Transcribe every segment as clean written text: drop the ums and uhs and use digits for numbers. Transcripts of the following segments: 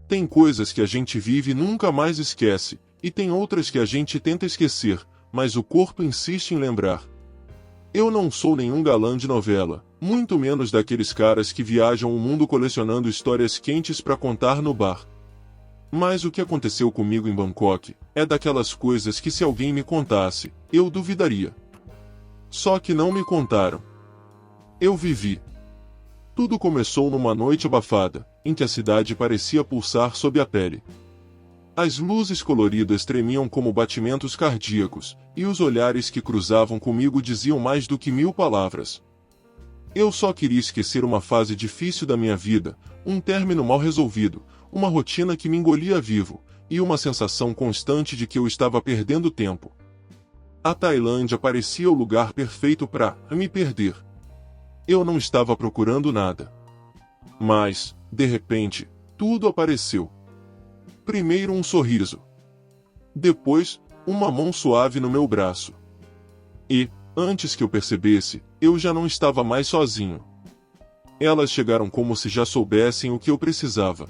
Tem coisas que a gente vive e nunca mais esquece, e tem outras que a gente tenta esquecer, mas o corpo insiste em lembrar. Eu não sou nenhum galã de novela, muito menos daqueles caras que viajam o mundo colecionando histórias quentes para contar no bar. Mas o que aconteceu comigo em Bangkok é daquelas coisas que se alguém me contasse, eu duvidaria. Só que não me contaram. Eu vivi. Tudo começou numa noite abafada, em que a cidade parecia pulsar sob a pele. As luzes coloridas tremiam como batimentos cardíacos, e os olhares que cruzavam comigo diziam mais do que 1000 palavras. Eu só queria esquecer uma fase difícil da minha vida, um término mal resolvido, uma rotina que me engolia vivo, e uma sensação constante de que eu estava perdendo tempo. A Tailândia parecia o lugar perfeito para me perder. Eu não estava procurando nada. Mas, de repente, tudo apareceu. Primeiro um sorriso. Depois, uma mão suave no meu braço. E, antes que eu percebesse, eu já não estava mais sozinho. Elas chegaram como se já soubessem o que eu precisava.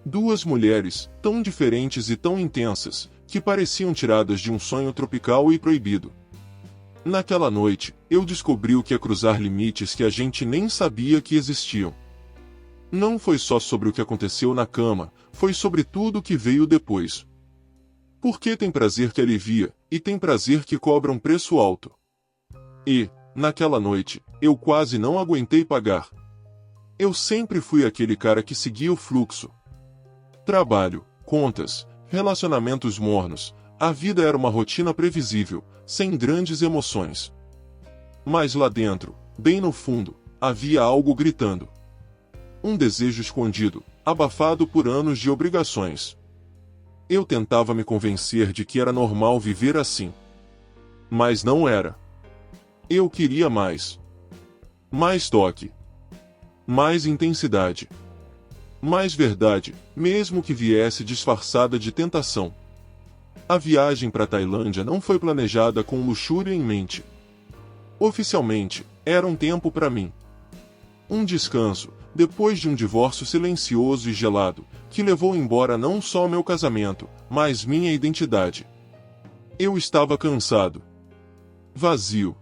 Duas mulheres, tão diferentes e tão intensas, que pareciam tiradas de um sonho tropical e proibido. Naquela noite, eu descobri o que é cruzar limites que a gente nem sabia que existiam. Não foi só sobre o que aconteceu na cama, foi sobre tudo o que veio depois. Porque tem prazer que alivia, e tem prazer que cobra um preço alto. E, naquela noite, eu quase não aguentei pagar. Eu sempre fui aquele cara que seguia o fluxo. Trabalho, contas, relacionamentos mornos, a vida era uma rotina previsível, sem grandes emoções. Mas lá dentro, bem no fundo, havia algo gritando. Um desejo escondido, abafado por anos de obrigações. Eu tentava me convencer de que era normal viver assim. Mas não era. Eu queria mais. Mais toque. Mais intensidade. Mais verdade, mesmo que viesse disfarçada de tentação. A viagem para a Tailândia não foi planejada com luxúria em mente. Oficialmente, era um tempo para mim. Um descanso, depois de um divórcio silencioso e gelado, que levou embora não só meu casamento, mas minha identidade. Eu estava cansado. Vazio.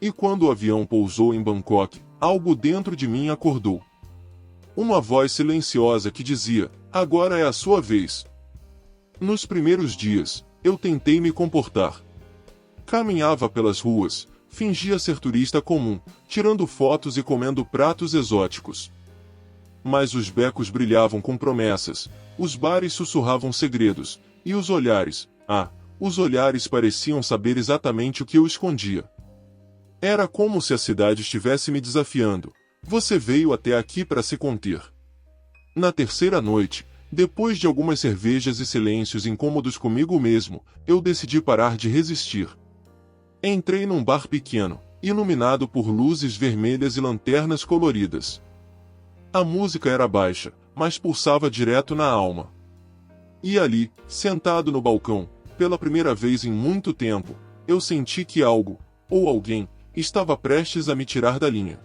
E quando o avião pousou em Bangkok, algo dentro de mim acordou. Uma voz silenciosa que dizia, agora é a sua vez. Nos primeiros dias, eu tentei me comportar. Caminhava pelas ruas, fingia ser turista comum, tirando fotos e comendo pratos exóticos. Mas os becos brilhavam com promessas, os bares sussurravam segredos, e os olhares, os olhares pareciam saber exatamente o que eu escondia. Era como se a cidade estivesse me desafiando. Você veio até aqui para se conter. Na terceira noite, depois de algumas cervejas e silêncios incômodos comigo mesmo, eu decidi parar de resistir. Entrei num bar pequeno, iluminado por luzes vermelhas e lanternas coloridas. A música era baixa, mas pulsava direto na alma. E ali, sentado no balcão, pela primeira vez em muito tempo, eu senti que algo, ou alguém, estava prestes a me tirar da linha.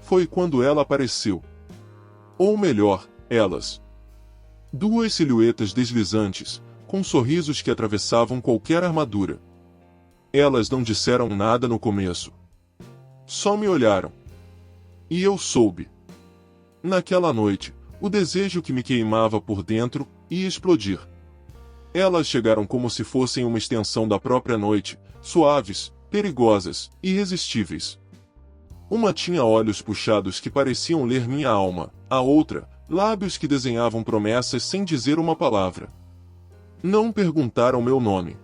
Foi quando ela apareceu. Ou melhor, elas. Duas silhuetas deslizantes, com sorrisos que atravessavam qualquer armadura. Elas não disseram nada no começo. Só me olharam. E eu soube. Naquela noite, o desejo que me queimava por dentro ia explodir. Elas chegaram como se fossem uma extensão da própria noite, suaves, perigosas, irresistíveis. Uma tinha olhos puxados que pareciam ler minha alma, a outra, lábios que desenhavam promessas sem dizer uma palavra. Não perguntaram meu nome.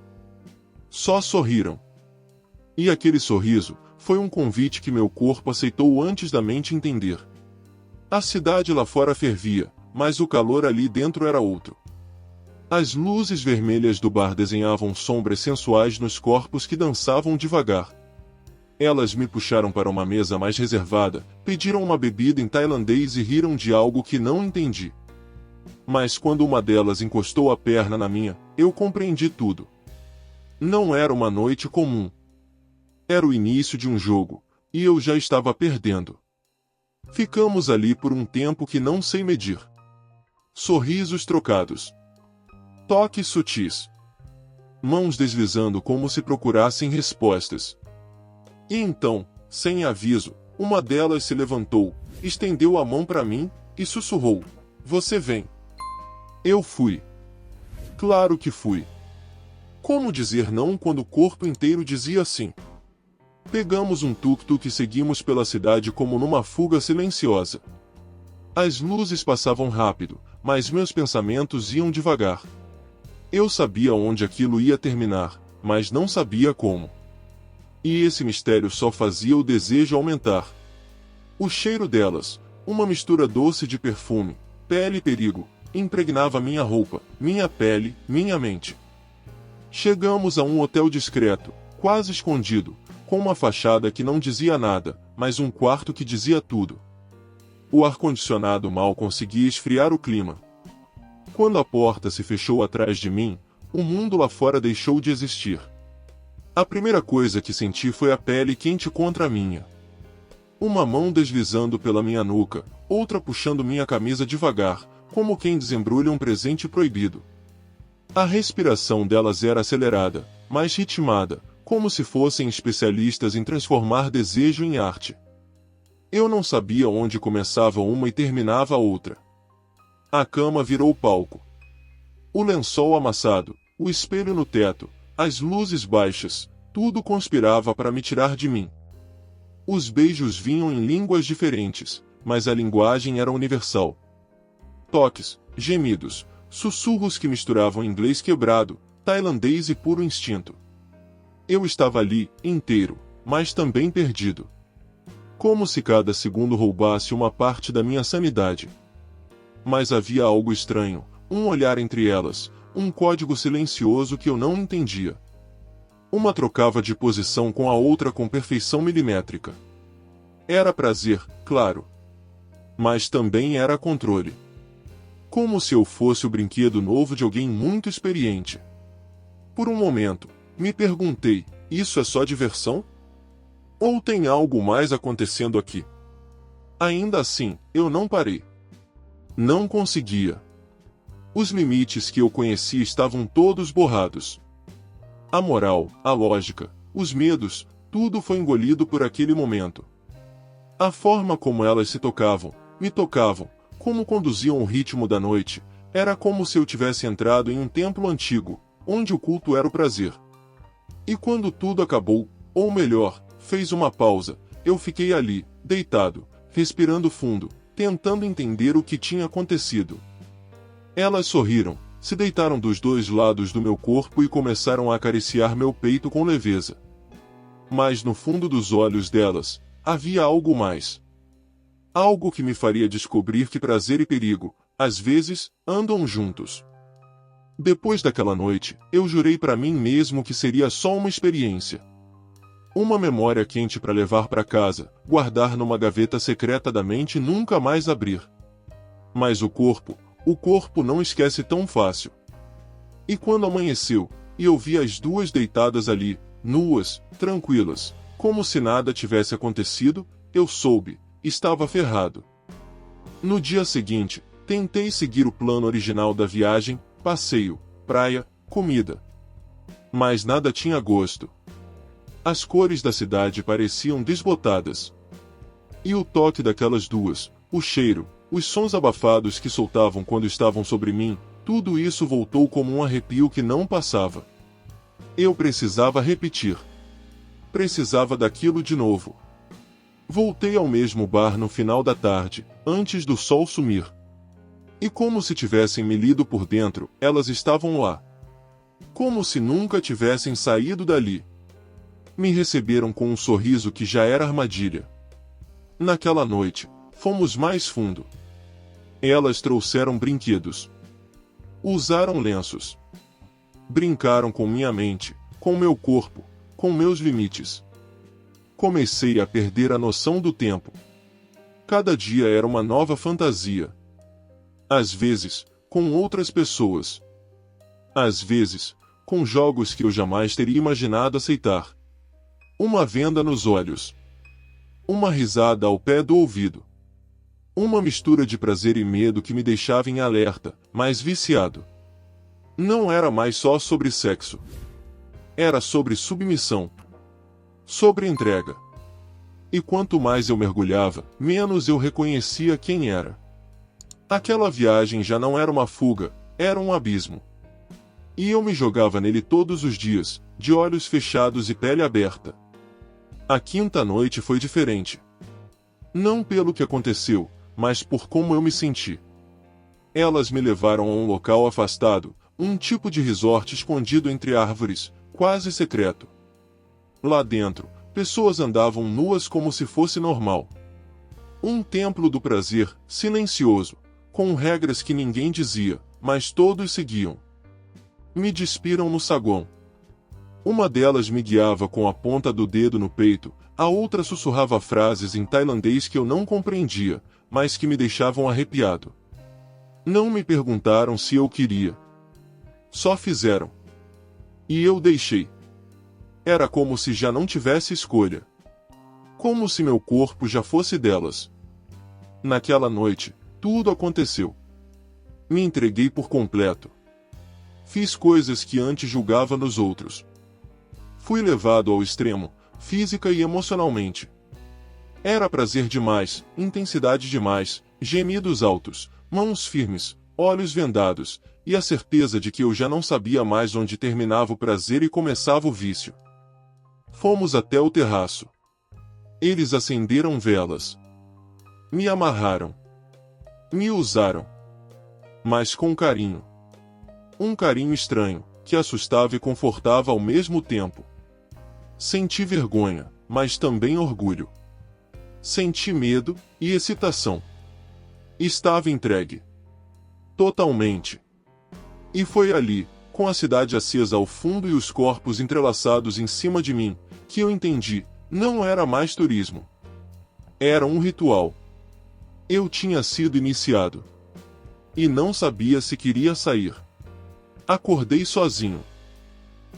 Só sorriram. E aquele sorriso foi um convite que meu corpo aceitou antes da mente entender. A cidade lá fora fervia, mas o calor ali dentro era outro. As luzes vermelhas do bar desenhavam sombras sensuais nos corpos que dançavam devagar. Elas me puxaram para uma mesa mais reservada, pediram uma bebida em tailandês e riram de algo que não entendi. Mas quando uma delas encostou a perna na minha, eu compreendi tudo. Não era uma noite comum. Era o início de um jogo, e eu já estava perdendo. Ficamos ali por um tempo que não sei medir. sorrisos trocados, toques sutis, mãos deslizando como se procurassem respostas. E então, sem aviso, uma delas se levantou, estendeu a mão para mim e sussurrou: "Você vem." Eu fui. Claro que fui. Como dizer não quando o corpo inteiro dizia sim? Pegamos um tuk-tuk e seguimos pela cidade como numa fuga silenciosa. As luzes passavam rápido, mas meus pensamentos iam devagar. Eu sabia onde aquilo ia terminar, mas não sabia como. E esse mistério só fazia o desejo aumentar. O cheiro delas, uma mistura doce de perfume, pele e perigo, impregnava minha roupa, minha pele, minha mente. Chegamos a um hotel discreto, quase escondido, com uma fachada que não dizia nada, mas um quarto que dizia tudo. O ar-condicionado mal conseguia esfriar o clima. Quando a porta se fechou atrás de mim, o mundo lá fora deixou de existir. A primeira coisa que senti foi a pele quente contra a minha. Uma mão deslizando pela minha nuca, outra puxando minha camisa devagar, como quem desembrulha um presente proibido. A respiração delas era acelerada, mas ritmada, como se fossem especialistas em transformar desejo em arte. Eu não sabia onde começava uma e terminava a outra. A cama virou palco. O lençol amassado, o espelho no teto, as luzes baixas, tudo conspirava para me tirar de mim. Os beijos vinham em línguas diferentes, mas a linguagem era universal. Toques, gemidos, sussurros que misturavam inglês quebrado, tailandês e puro instinto. Eu estava ali, inteiro, mas também perdido. Como se cada segundo roubasse uma parte da minha sanidade. Mas havia algo estranho, um olhar entre elas, um código silencioso que eu não entendia. Uma trocava de posição com a outra com perfeição milimétrica. Era prazer, claro. Mas também era controle. Como se eu fosse o brinquedo novo de alguém muito experiente. Por um momento, me perguntei, isso é só diversão? Ou tem algo mais acontecendo aqui? Ainda assim, eu não parei. Não conseguia. Os limites que eu conhecia estavam todos borrados. A moral, a lógica, os medos, tudo foi engolido por aquele momento. A forma como elas se tocavam, me tocavam, como conduziam o ritmo da noite, era como se eu tivesse entrado em um templo antigo, onde o culto era o prazer. E quando tudo acabou, ou melhor, fez uma pausa, eu fiquei ali, deitado, respirando fundo, tentando entender o que tinha acontecido. Elas sorriram, se deitaram dos dois lados do meu corpo e começaram a acariciar meu peito com leveza. Mas no fundo dos olhos delas, havia algo mais. Algo que me faria descobrir que prazer e perigo, às vezes, andam juntos. Depois daquela noite, eu jurei para mim mesmo que seria só uma experiência. Uma memória quente para levar para casa, guardar numa gaveta secreta da mente e nunca mais abrir. Mas o corpo não esquece tão fácil. E quando amanheceu, e eu vi as duas deitadas ali, nuas, tranquilas, como se nada tivesse acontecido, eu soube, estava ferrado. No dia seguinte, tentei seguir o plano original da viagem, passeio, praia, comida. Mas nada tinha gosto. As cores da cidade pareciam desbotadas. E o toque daquelas duas, o cheiro, os sons abafados que soltavam quando estavam sobre mim, tudo isso voltou como um arrepio que não passava. Eu precisava repetir. Precisava daquilo de novo. Voltei ao mesmo bar no final da tarde, antes do sol sumir. E como se tivessem me lido por dentro, elas estavam lá. Como se nunca tivessem saído dali. Me receberam com um sorriso que já era armadilha. Naquela noite, fomos mais fundo. Elas trouxeram brinquedos. Usaram lenços. Brincaram com minha mente, com meu corpo, com meus limites. Comecei a perder a noção do tempo. Cada dia era uma nova fantasia. Às vezes, com outras pessoas. Às vezes, com jogos que eu jamais teria imaginado aceitar. Uma venda nos olhos. Uma risada ao pé do ouvido. Uma mistura de prazer e medo que me deixava em alerta, mas viciado. Não era mais só sobre sexo. Era sobre submissão. Sobre entrega. E quanto mais eu mergulhava, menos eu reconhecia quem era. Aquela viagem já não era uma fuga, era um abismo. E eu me jogava nele todos os dias, de olhos fechados e pele aberta. A quinta noite foi diferente. Não pelo que aconteceu, mas por como eu me senti. Elas me levaram a um local afastado, um tipo de resort escondido entre árvores, quase secreto. Lá dentro, pessoas andavam nuas como se fosse normal. Um templo do prazer, silencioso, com regras que ninguém dizia, mas todos seguiam. Me despiram no saguão. Uma delas me guiava com a ponta do dedo no peito, a outra sussurrava frases em tailandês que eu não compreendia, mas que me deixavam arrepiado. Não me perguntaram se eu queria. Só fizeram. E eu deixei. Era como se já não tivesse escolha. Como se meu corpo já fosse delas. Naquela noite, tudo aconteceu. Me entreguei por completo. Fiz coisas que antes julgava nos outros. Fui levado ao extremo, física e emocionalmente. Era prazer demais, intensidade demais, gemidos altos, mãos firmes, olhos vendados, e a certeza de que eu já não sabia mais onde terminava o prazer e começava o vício. Fomos até o terraço. Eles acenderam velas. Me amarraram. Me usaram. Mas com carinho. Um carinho estranho, que assustava e confortava ao mesmo tempo. Senti vergonha, mas também orgulho. Senti medo e excitação. Estava entregue. Totalmente. E foi ali, com a cidade acesa ao fundo e os corpos entrelaçados em cima de mim, que eu entendi, não era mais turismo. Era um ritual. Eu tinha sido iniciado. E não sabia se queria sair. Acordei sozinho.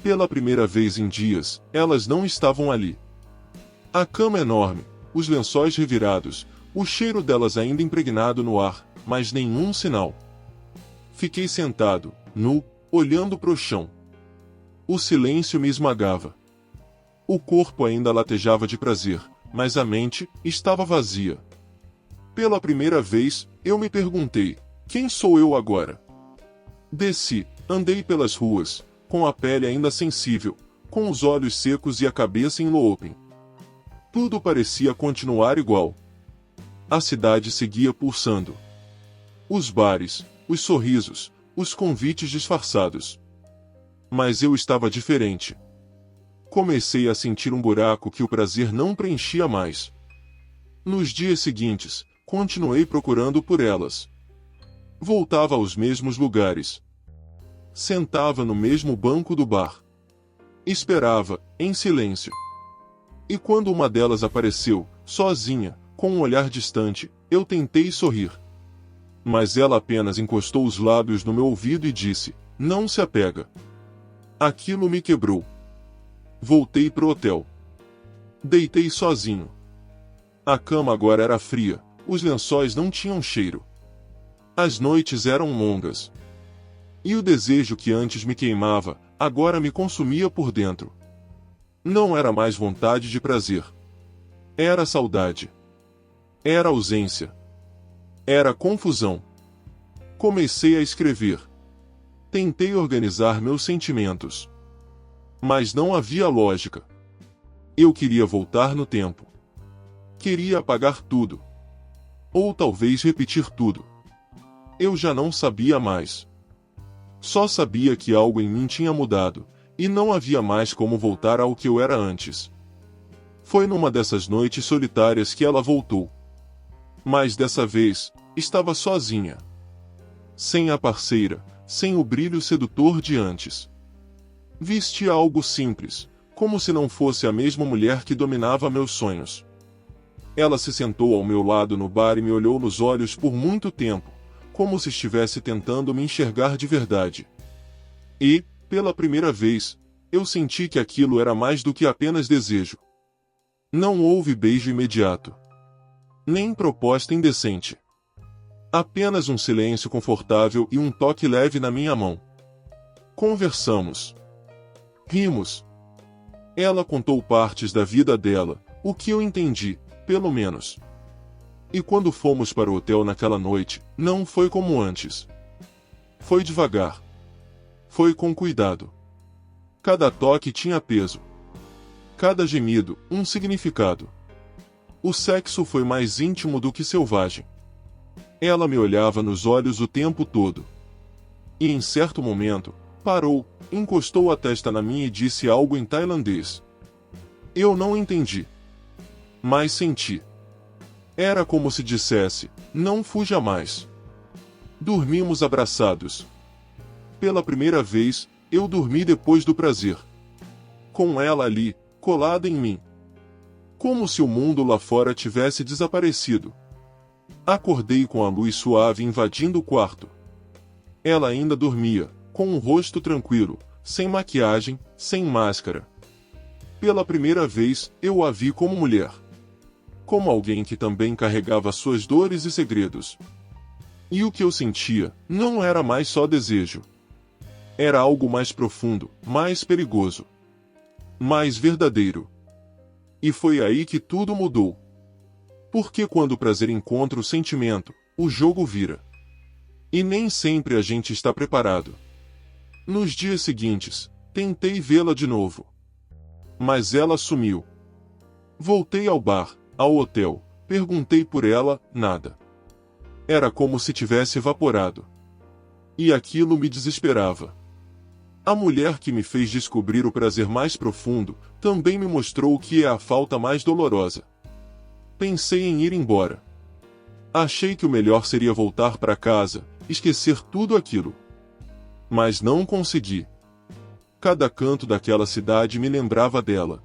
Pela primeira vez em dias, elas não estavam ali. A cama enorme, os lençóis revirados, o cheiro delas ainda impregnado no ar, mas nenhum sinal. Fiquei sentado, nu, olhando pro chão. O silêncio me esmagava. O corpo ainda latejava de prazer, mas a mente estava vazia. Pela primeira vez, eu me perguntei, quem sou eu agora? Desci, andei pelas ruas, com a pele ainda sensível, com os olhos secos e a cabeça em looping. Tudo parecia continuar igual. A cidade seguia pulsando. Os bares, os sorrisos, os convites disfarçados. Mas eu estava diferente. Comecei a sentir um buraco que o prazer não preenchia mais. Nos dias seguintes, continuei procurando por elas. Voltava aos mesmos lugares. Sentava no mesmo banco do bar. Esperava, em silêncio. E quando uma delas apareceu, sozinha, com um olhar distante, eu tentei sorrir. Mas ela apenas encostou os lábios no meu ouvido e disse, não se apega. Aquilo me quebrou. Voltei pro hotel. Deitei sozinho. A cama agora era fria, os lençóis não tinham cheiro. As noites eram longas. E o desejo que antes me queimava, agora me consumia por dentro. Não era mais vontade de prazer. Era saudade. Era ausência. Era confusão. Comecei a escrever. Tentei organizar meus sentimentos. Mas não havia lógica. Eu queria voltar no tempo. Queria apagar tudo. Ou talvez repetir tudo. Eu já não sabia mais. Só sabia que algo em mim tinha mudado, e não havia mais como voltar ao que eu era antes. Foi numa dessas noites solitárias que ela voltou. Mas dessa vez, estava sozinha. Sem a parceira, sem o brilho sedutor de antes. Vestia algo simples, como se não fosse a mesma mulher que dominava meus sonhos. Ela se sentou ao meu lado no bar e me olhou nos olhos por muito tempo, como se estivesse tentando me enxergar de verdade. E, pela primeira vez, eu senti que aquilo era mais do que apenas desejo. Não houve beijo imediato. Nem proposta indecente. Apenas um silêncio confortável e um toque leve na minha mão. Conversamos. Rimos. Ela contou partes da vida dela, o que eu entendi, pelo menos. E quando fomos para o hotel naquela noite, não foi como antes. Foi devagar. Foi com cuidado. Cada toque tinha peso. Cada gemido, um significado. O sexo foi mais íntimo do que selvagem. Ela me olhava nos olhos o tempo todo. E em certo momento, parou, encostou a testa na minha e disse algo em tailandês. Eu não entendi. Mas senti. Era como se dissesse, não fuja mais. Dormimos abraçados. Pela primeira vez, eu dormi depois do prazer. Com ela ali, colada em mim. Como se o mundo lá fora tivesse desaparecido. Acordei com a luz suave invadindo o quarto. Ela ainda dormia, com um rosto tranquilo, sem maquiagem, sem máscara. Pela primeira vez, eu a vi como mulher. Como alguém que também carregava suas dores e segredos. E o que eu sentia, não era mais só desejo. Era algo mais profundo, mais perigoso. Mais verdadeiro. E foi aí que tudo mudou. Porque quando o prazer encontra o sentimento, o jogo vira. E nem sempre a gente está preparado. Nos dias seguintes, tentei vê-la de novo. Mas ela sumiu. Voltei ao bar, ao hotel, perguntei por ela, nada. Era como se tivesse evaporado. E aquilo me desesperava. A mulher que me fez descobrir o prazer mais profundo, também me mostrou o que é a falta mais dolorosa. Pensei em ir embora. Achei que o melhor seria voltar para casa, esquecer tudo aquilo. Mas não consegui. Cada canto daquela cidade me lembrava dela.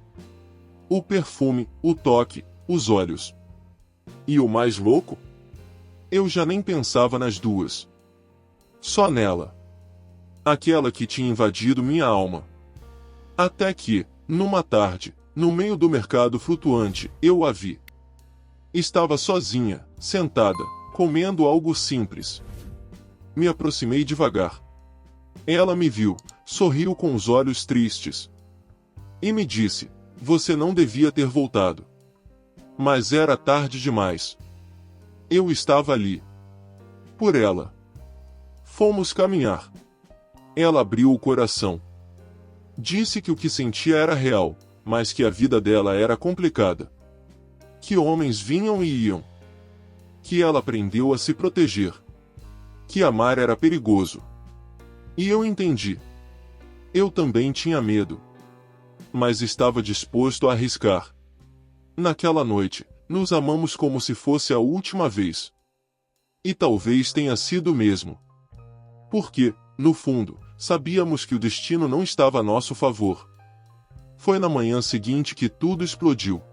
O perfume, o toque, os olhos. E o mais louco? Eu já nem pensava nas duas. Só nela. Aquela que tinha invadido minha alma. Até que, numa tarde, no meio do mercado flutuante, eu a vi. Estava sozinha, sentada, comendo algo simples. Me aproximei devagar. Ela me viu, sorriu com os olhos tristes. E me disse, você não devia ter voltado. Mas era tarde demais. Eu estava ali. Por ela. Fomos caminhar. Ela abriu o coração. Disse que o que sentia era real, mas que a vida dela era complicada. Que homens vinham e iam. Que ela aprendeu a se proteger. Que amar era perigoso. E eu entendi. Eu também tinha medo. Mas estava disposto a arriscar. Naquela noite, nos amamos como se fosse a última vez. E talvez tenha sido mesmo. Porque, no fundo, sabíamos que o destino não estava a nosso favor. Foi na manhã seguinte que tudo explodiu.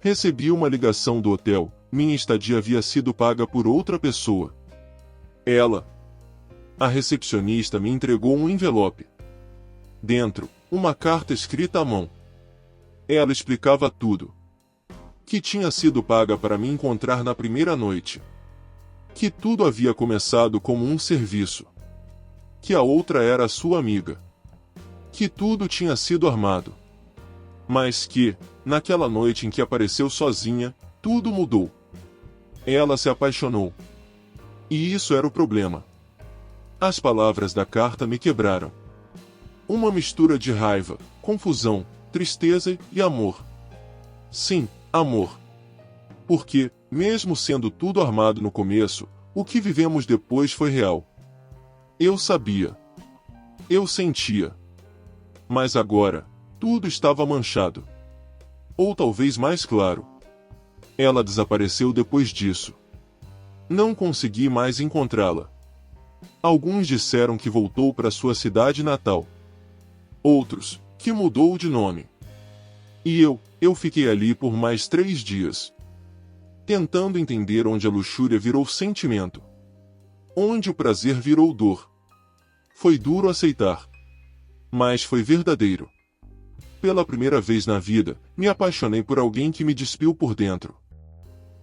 Recebi uma ligação do hotel, minha estadia havia sido paga por outra pessoa. Ela. A recepcionista me entregou um envelope. Dentro, uma carta escrita à mão. Ela explicava tudo. Que tinha sido paga para me encontrar na primeira noite. Que tudo havia começado como um serviço. Que a outra era sua amiga. Que tudo tinha sido armado. Mas que, naquela noite em que apareceu sozinha, tudo mudou. Ela se apaixonou. E isso era o problema. As palavras da carta me quebraram. Uma mistura de raiva, confusão, tristeza e amor. Sim, amor. Porque, mesmo sendo tudo armado no começo, o que vivemos depois foi real. Eu sabia. Eu sentia. Mas agora, tudo estava manchado. Ou talvez mais claro. Ela desapareceu depois disso. Não consegui mais encontrá-la. Alguns disseram que voltou para sua cidade natal. Outros, que mudou de nome. E eu fiquei ali por mais 3 dias. Tentando entender onde a luxúria virou sentimento. Onde o prazer virou dor. Foi duro aceitar. Mas foi verdadeiro. Pela primeira vez na vida, me apaixonei por alguém que me despiu por dentro.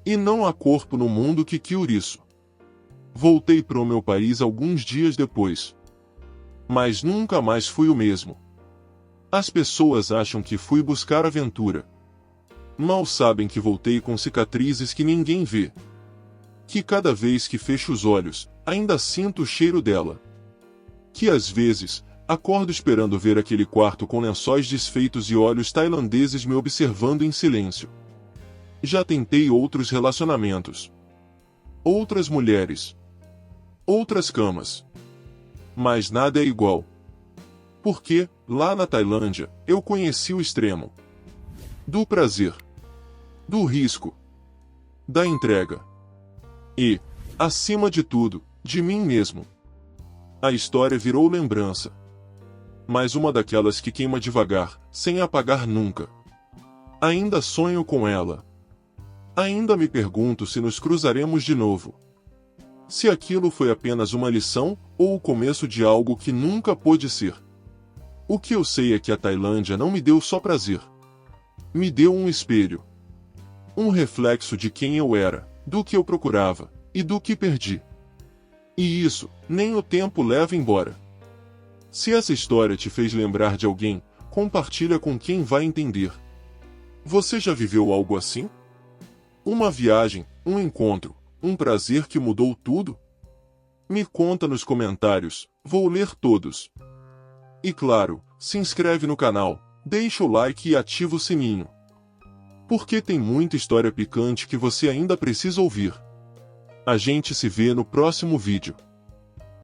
E não há corpo no mundo que cure isso. Voltei para o meu país alguns dias depois. Mas nunca mais fui o mesmo. As pessoas acham que fui buscar aventura. Mal sabem que voltei com cicatrizes que ninguém vê. Que cada vez que fecho os olhos, ainda sinto o cheiro dela. Que às vezes, acordo esperando ver aquele quarto com lençóis desfeitos e olhos tailandeses me observando em silêncio. Já tentei outros relacionamentos. Outras mulheres. Outras camas. Mas nada é igual. Porque, lá na Tailândia, eu conheci o extremo. Do prazer. Do risco. Da entrega. E, acima de tudo, de mim mesmo. A história virou lembrança. Mas uma daquelas que queima devagar, sem apagar nunca. Ainda sonho com ela. Ainda me pergunto se nos cruzaremos de novo. Se aquilo foi apenas uma lição, ou o começo de algo que nunca pôde ser. O que eu sei é que a Tailândia não me deu só prazer. Me deu um espelho. Um reflexo de quem eu era, do que eu procurava, e do que perdi. E isso, nem o tempo leva embora. Se essa história te fez lembrar de alguém, compartilha com quem vai entender. Você já viveu algo assim? Uma viagem, um encontro, um prazer que mudou tudo? Me conta nos comentários, vou ler todos. E claro, se inscreve no canal, deixa o like e ativa o sininho. Porque tem muita história picante que você ainda precisa ouvir. A gente se vê no próximo vídeo.